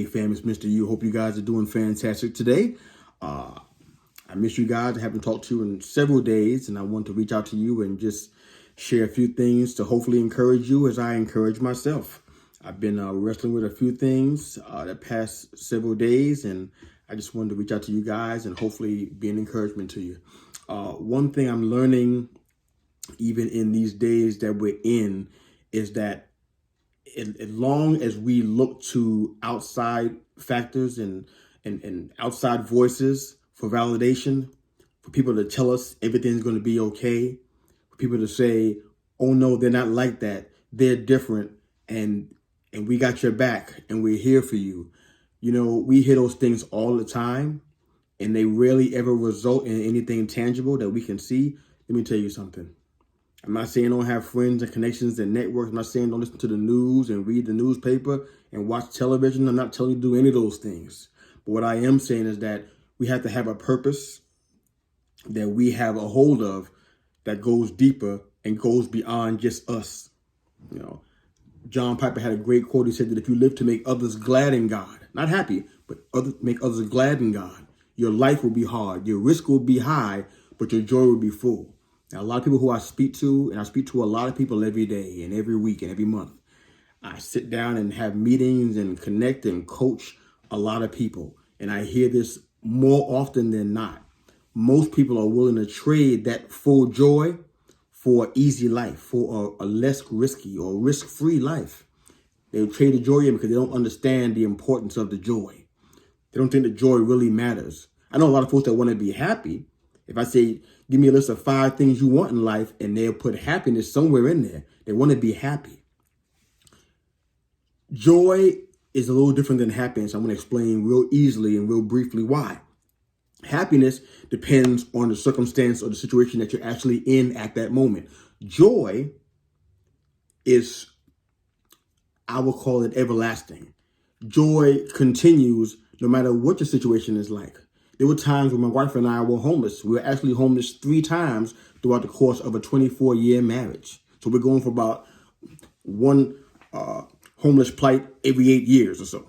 Hey fam, it's Mr. U. Hope you guys are doing fantastic today. I miss you guys. I haven't talked to you in several days, and I want to reach out to you and just share a few things to hopefully encourage you as I encourage myself. I've been wrestling with a few things the past several days, and I just wanted to reach out to you guys and hopefully be an encouragement to you. One thing I'm learning, even in these days that we're in, is that as long as we look to outside factors and outside voices for validation, for people to tell us everything's going to be okay, for people to say, oh no, they're not like that, they're different, and we got your back and we're here for you. You know, we hear those things all the time, and they rarely ever result in anything tangible that we can see. Let me tell you something. I'm not saying don't have friends and connections and networks. I'm not saying don't listen to the news and read the newspaper and watch television. I'm not telling you to do any of those things. But what I am saying is that we have to have a purpose that we have a hold of that goes deeper and goes beyond just us. You know, John Piper had a great quote. He said that if you live to make others glad in God, not happy, but make others glad in God, your life will be hard. Your risk will be high, but your joy will be full. Now, a lot of people who I speak to, and I speak to a lot of people every day and every week and every month, I sit down and have meetings and connect and coach a lot of people. And I hear this more often than not. Most people are willing to trade that full joy for easy life, for a less risky or risk-free life. They'll trade the joy in because they don't understand the importance of the joy. They don't think the joy really matters. I know a lot of folks that want to be happy. If I say, give me a list of 5 things you want in life, and they'll put happiness somewhere in there. They want to be happy. Joy is a little different than happiness. I'm going to explain real easily and real briefly why. Happiness depends on the circumstance or the situation that you're actually in at that moment. Joy is, I will call it everlasting. Joy continues no matter what your situation is like. There were times when my wife and I were homeless. We were actually homeless 3 times throughout the course of a 24-year marriage. So we're going for about one homeless plight every 8 years or so.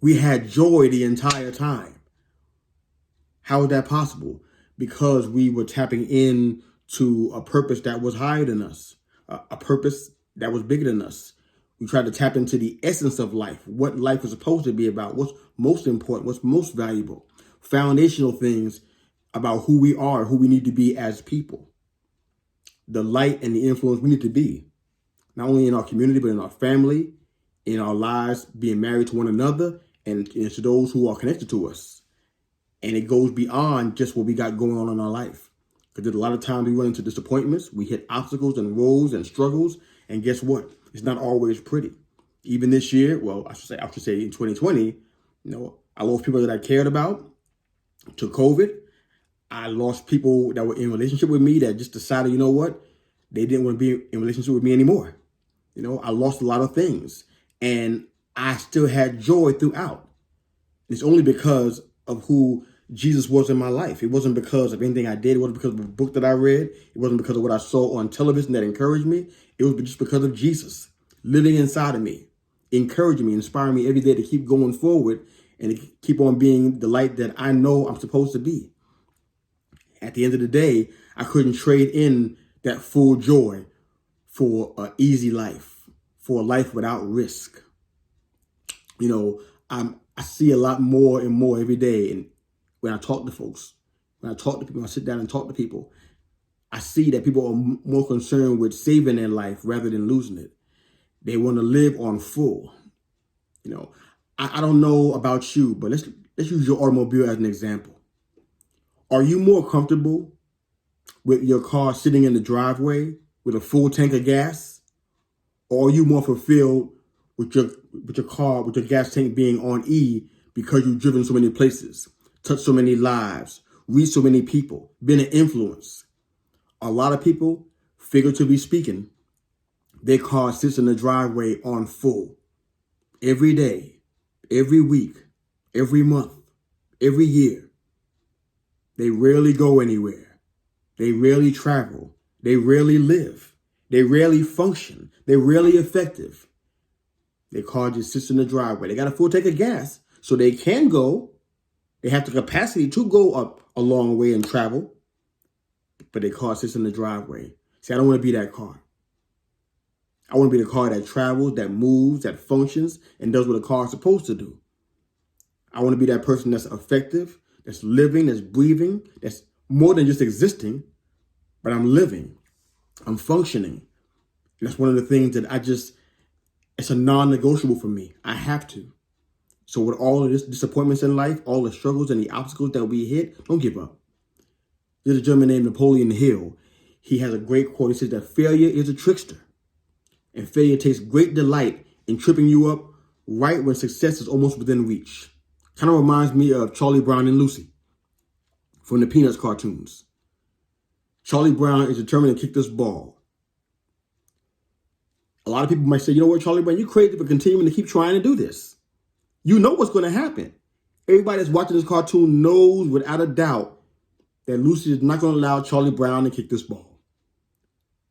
We had joy the entire time. How is that possible? Because we were tapping into a purpose that was higher than us, a purpose that was bigger than us. We tried to tap into the essence of life, what life is supposed to be about, what's most important, what's most valuable, foundational things about who we are, who we need to be as people, the light and the influence we need to be, not only in our community, but in our family, in our lives, being married to one another, and to those who are connected to us. And it goes beyond just what we got going on in our life. Because a lot of times we run into disappointments, we hit obstacles and woes and struggles, and guess what? It's not always pretty. Even this year, well, I should say in 2020, you know, I lost people that I cared about to COVID. I lost people that were in relationship with me that just decided, you know what, they didn't want to be in relationship with me anymore. You know, I lost a lot of things, and I still had joy throughout. It's only because of who Jesus was in my life. It wasn't because of anything I did. It wasn't because of a book that I read. It wasn't because of what I saw on television that encouraged me. It was just because of Jesus living inside of me, encouraging me, inspiring me every day to keep going forward and to keep on being the light that I know I'm supposed to be. At the end of the day, I couldn't trade in that full joy for an easy life, for a life without risk. You know, I see a lot more and more every day. And when I talk to folks, when I talk to people, I sit down and talk to people, I see that people are more concerned with saving their life rather than losing it. They want to live on full. You know, I don't know about you, but let's use your automobile as an example. Are you more comfortable with your car sitting in the driveway with a full tank of gas? Or are you more fulfilled with your car, with your gas tank being on E because you've driven so many places, touched so many lives, reached so many people, been an influence? A lot of people, figuratively speaking, their car sits in the driveway on full every day, every week, every month, every year. They rarely go anywhere. They rarely travel. They rarely live. They rarely function. They're rarely effective. Their car just sits in the driveway. They got a full tank of gas, so they can go. They have the capacity to go up a long way and travel, but their car sits in the driveway. See, I don't want to be that car. I want to be the car that travels, that moves, that functions, and does what a car is supposed to do. I want to be that person that's effective, that's living, that's breathing, that's more than just existing, but I'm living, I'm functioning. And that's one of the things that it's a non-negotiable for me. I have to. So with all of this disappointments in life, all the struggles and the obstacles that we hit, don't give up. There's a gentleman named Napoleon Hill. He has a great quote. He says that failure is a trickster. And failure takes great delight in tripping you up right when success is almost within reach. Kind of reminds me of Charlie Brown and Lucy from the Peanuts cartoons. Charlie Brown is determined to kick this ball. A lot of people might say, you know what, Charlie Brown, you're crazy for continuing to keep trying to do this. You know what's going to happen. Everybody that's watching this cartoon knows without a doubt that Lucy is not going to allow Charlie Brown to kick this ball.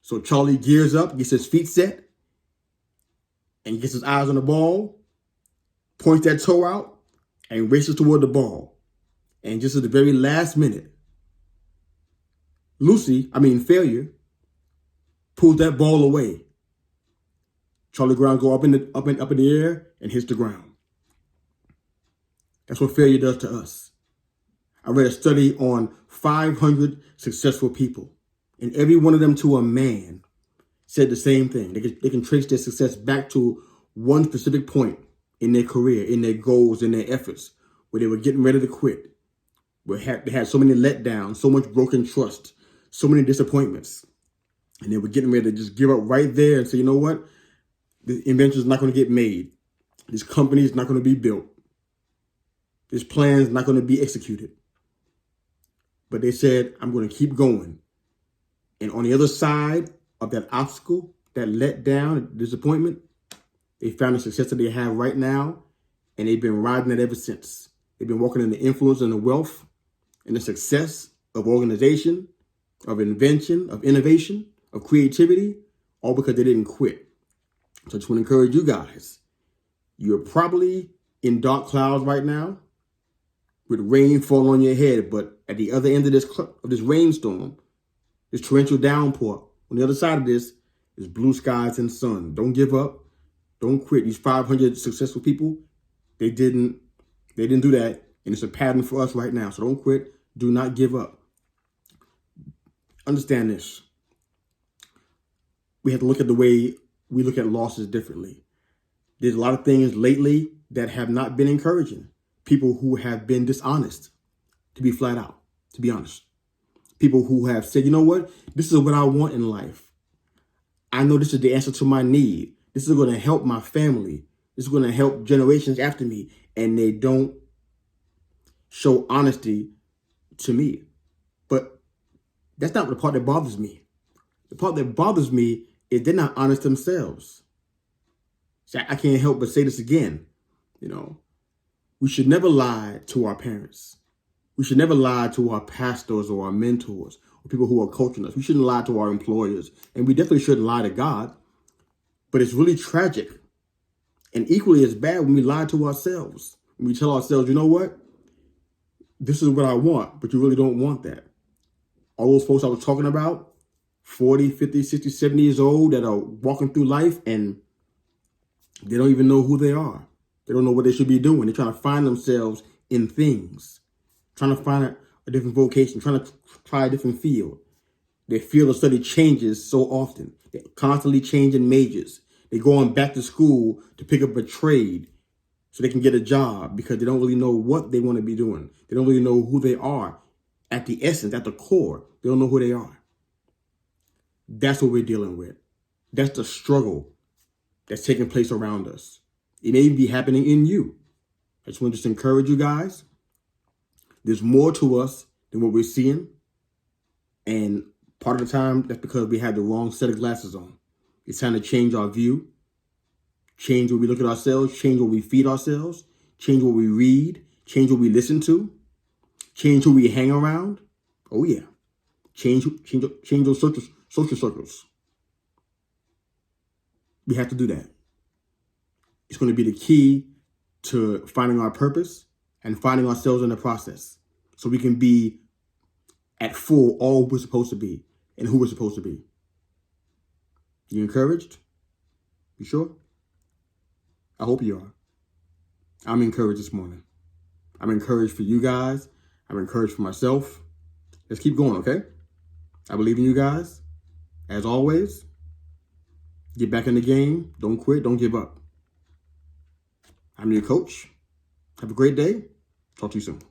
So Charlie gears up, gets his feet set, and gets his eyes on the ball, points that toe out, and races toward the ball. And just at the very last minute, failure, pulls that ball away. Charlie Brown go up in the air and hits the ground. That's what failure does to us. I read a study on 500 successful people, and every one of them to a man said the same thing. They can trace their success back to one specific point in their career, in their goals, in their efforts, where they were getting ready to quit, where they had so many letdowns, so much broken trust, so many disappointments, and they were getting ready to just give up right there and say, you know what? The invention is not going to get made. This company is not going to be built. This plan is not going to be executed. But they said, I'm going to keep going. And on the other side of that obstacle, that letdown, disappointment, they found the success that they have right now, and they've been riding it ever since. They've been walking in the influence and the wealth and the success of organization, of invention, of innovation, of creativity, all because they didn't quit. So I just want to encourage you guys. You're probably in dark clouds right now with rain falling on your head, but at the other end of this rainstorm, this torrential downpour, on the other side of this is blue skies and sun. Don't give up. Don't quit. These 500 successful people, they didn't do that, and it's a pattern for us right now. So don't quit. Do not give up. Understand this. We have to look at the way we look at losses differently. There's a lot of things lately that have not been encouraging. People who have been dishonest, to be flat out, to be honest. People who have said, you know what? This is what I want in life. I know this is the answer to my need. This is going to help my family. This is going to help generations after me. And they don't show honesty to me. But that's not the part that bothers me. The part that bothers me is they're not honest themselves. So I can't help but say this again. We should never lie to our parents. We should never lie to our pastors or our mentors or people who are coaching us. We shouldn't lie to our employers. And we definitely shouldn't lie to God. But it's really tragic and equally as bad when we lie to ourselves. When we tell ourselves, you know what? This is what I want, but you really don't want that. All those folks I was talking about, 40, 50, 60, 70 years old that are walking through life and they don't even know who they are. They don't know what they should be doing. They're trying to find themselves in things, trying to find a different vocation, trying to try a different field. Their field of study changes so often. They're constantly changing majors. They're going back to school to pick up a trade so they can get a job because they don't really know what they want to be doing. They don't really know who they are at the essence, at the core. They don't know who they are. That's what we're dealing with. That's the struggle that's taking place around us. It may be happening in you. I just want to encourage you guys. There's more to us than what we're seeing. And part of the time, that's because we have the wrong set of glasses on. It's time to change our view, change what we look at ourselves, change what we feed ourselves, change what we read, change what we listen to, change who we hang around. Oh yeah. Change those social circles. We have to do that. It's going to be the key to finding our purpose and finding ourselves in the process, so we can be at full all we're supposed to be and who we're supposed to be. You encouraged? You sure? I hope you are. I'm encouraged this morning. I'm encouraged for you guys. I'm encouraged for myself. Let's keep going, okay? I believe in you guys. As always, get back in the game. Don't quit. Don't give up. I'm your coach. Have a great day. Talk to you soon.